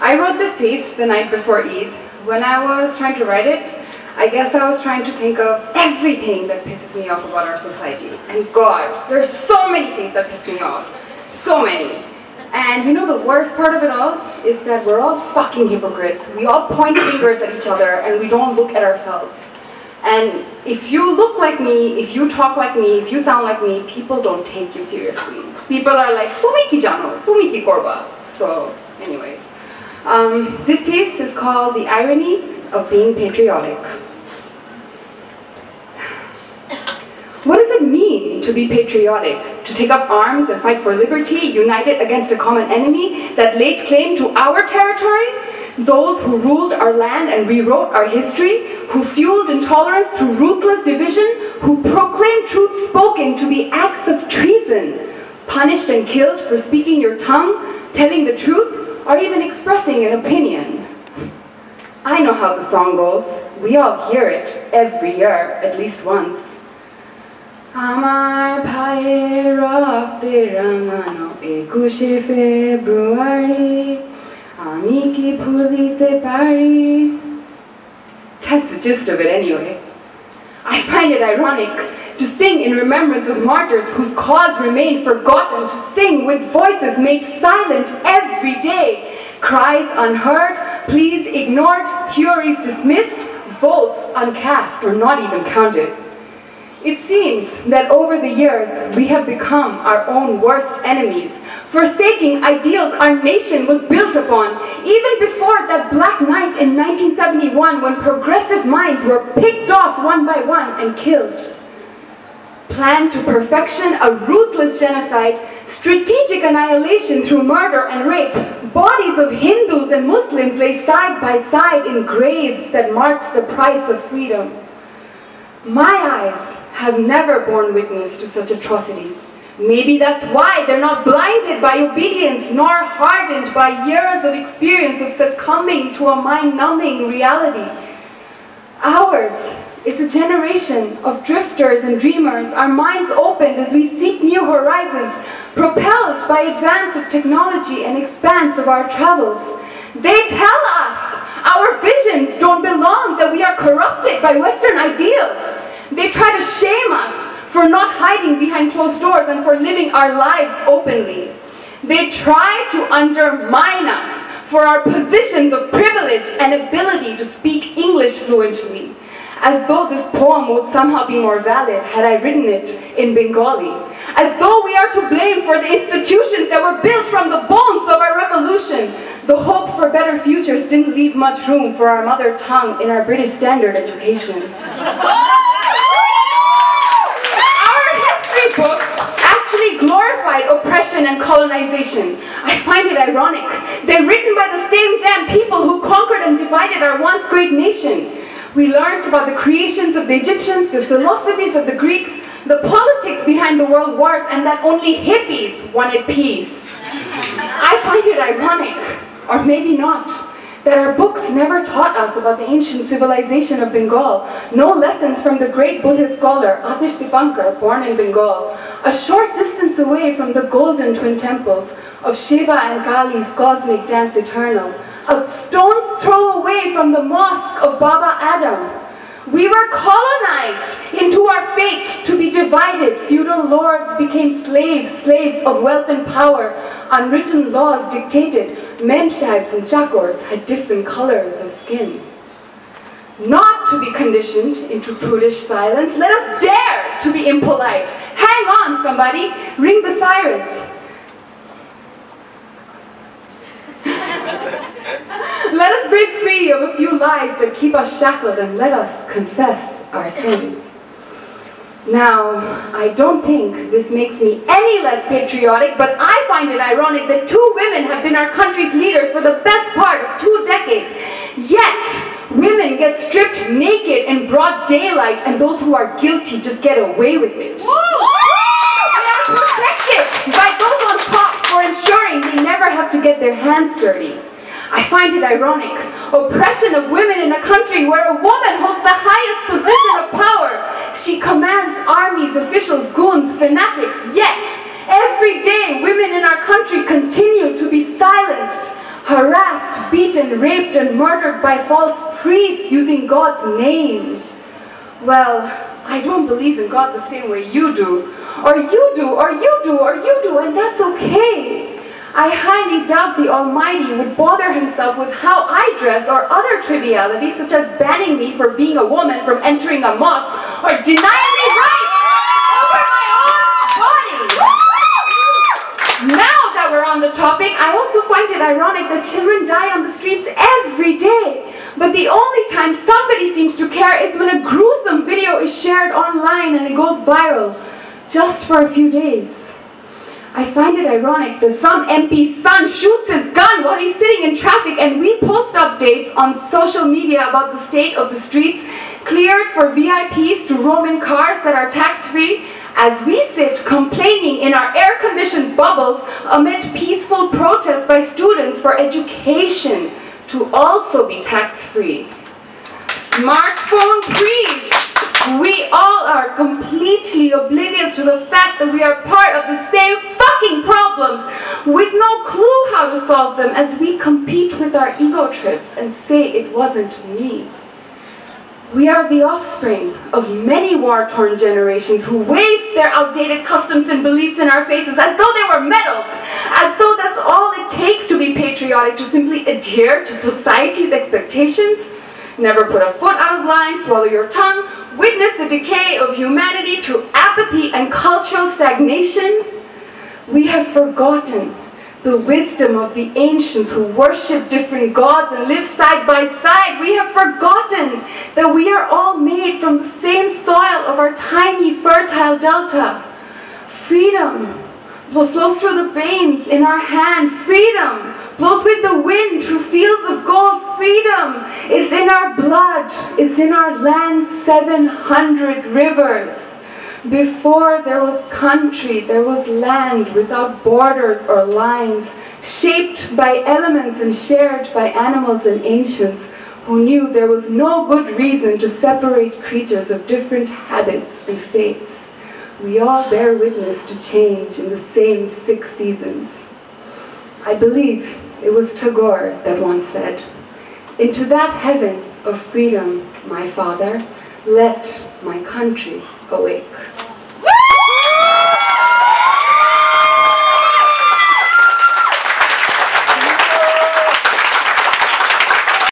I wrote this piece the night before Eid. When I was trying to write it, I guess I was trying to think of everything that pisses me off about our society. And God, there's so many things that piss me off. So many. And you know the worst part of it all is that we're all fucking hypocrites. We all point fingers at each other and we don't look at ourselves. And if you look like me, if you talk like me, if you sound like me, people don't take you seriously. People are like, "Tumi ki jano, tumi ki korba." So, anyways. This piece is called The Irony of Being Patriotic. What does it mean to be patriotic? To take up arms and fight for liberty, united against a common enemy that laid claim to our territory? Those who ruled our land and rewrote our history, who fueled intolerance through ruthless division, who proclaimed truth spoken to be acts of treason, punished and killed for speaking your tongue, telling the truth, or even expressing an opinion. I know how the song goes. We all hear it every year, at least once. Amar bhaiyer rakte rangano 21 February Ami ki bhulite pari. That's the gist of it anyway. I find it ironic to sing in remembrance of martyrs whose cause remained forgotten, to sing with voices made silent every day. Cries unheard, pleas ignored, theories dismissed, votes uncast or not even counted. It seems that over the years, we have become our own worst enemies, forsaking ideals our nation was built upon, even before that black night in 1971 when progressive minds were picked off one by one and killed. Planned to perfection, a ruthless genocide, strategic annihilation through murder and rape, bodies of Hindus and Muslims lay side by side in graves that marked the price of freedom. My eyes have never borne witness to such atrocities. Maybe that's why they're not blinded by obedience nor hardened by years of experience of succumbing to a mind-numbing reality. Ours is a generation of drifters and dreamers, our minds opened as we seek new horizons, propelled by advance of technology and expanse of our travels. They tell us our visions don't belong, that we are corrupted by Western ideals. They try to shame us for not hiding behind closed doors and for living our lives openly. They try to undermine us for our positions of privilege and ability to speak English fluently, as though this poem would somehow be more valid had I written it in Bengali, as though we are to blame for the institutions that were built from the bones of our revolution. The hope for better futures didn't leave much room for our mother tongue in our British standard education. Books actually glorified oppression and colonization. I find it ironic. They're written by the same damn people who conquered and divided our once great nation. We learned about the creations of the Egyptians, the philosophies of the Greeks, the politics behind the world wars, and that only hippies wanted peace. I find it ironic, or maybe not, that our books never taught us about the ancient civilization of Bengal. No lessons from the great Buddhist scholar Atish Dipankar, born in Bengal, a short distance away from the golden twin temples of Shiva and Kali's cosmic dance eternal, a stone's throw away from the mosque of Baba Adam. We were colonized into our fate to be divided. Feudal lords became slaves, slaves of wealth and power. Unwritten laws dictated. Memsahibs and chakors had different colors of skin. Not to be conditioned into prudish silence, let us dare to be impolite. Hang on, somebody, ring the sirens. Let us break free of a few lies that keep us shackled and let us confess our sins. Now, I don't think this makes me any less patriotic, but I find it ironic that two women have been our country's leaders for the best part of 2 decades. Yet, women get stripped naked in broad daylight and those who are guilty just get away with it. They are protected by those on top for ensuring they never have to get their hands dirty. I find it ironic. Oppression of women in a country where a woman holds the highest position of power. She commands armies, officials, goons, fanatics. Yet, every day, women in our country continue to be silenced. harassed, beaten, raped, and murdered by false priests using God's name. Well, I don't believe in God the same way you do, or you do, or you do, or you do, and that's okay. I highly doubt the Almighty would bother himself with how I dress or other trivialities such as banning me for being a woman from entering a mosque or denying me rights over my own body. Now that we're on the topic, I also find it ironic that children die on the streets every day. But the only time somebody seems to care is when a gruesome video is shared online and it goes viral, just for a few days. I find it ironic that some MP's son shoots his gun while he's sitting in traffic and we post updates on social media about the state of the streets cleared for VIPs to roam in cars that are tax-free as we sit complaining in our air-conditioned bubbles amid peaceful protests by students for education to also be tax-free. Smartphone priests! We all are completely oblivious to the fact that we are part of the same fucking problems with no clue how to solve them as we compete with our ego trips and say it wasn't me. We are the offspring of many war-torn generations who waved their outdated customs and beliefs in our faces as though they were medals, as though that's all it takes to be patriotic, to simply adhere to society's expectations. Never put a foot out of line, swallow your tongue, witness the decay of humanity through apathy and cultural stagnation. We have forgotten the wisdom of the ancients who worship different gods and live side by side. We have forgotten that we are all made from the same soil of our tiny fertile delta. Freedom flows through the veins in our hand. Freedom blows with the wind through fields of gold. Freedom is in our blood. It's in our land's 700 rivers. Before there was country, there was land without borders or lines, shaped by elements and shared by animals and ancients who knew there was no good reason to separate creatures of different habits and faiths. We all bear witness to change in the same 6 seasons. I believe it was Tagore that once said, "Into that heaven of freedom, my father, let my country awake."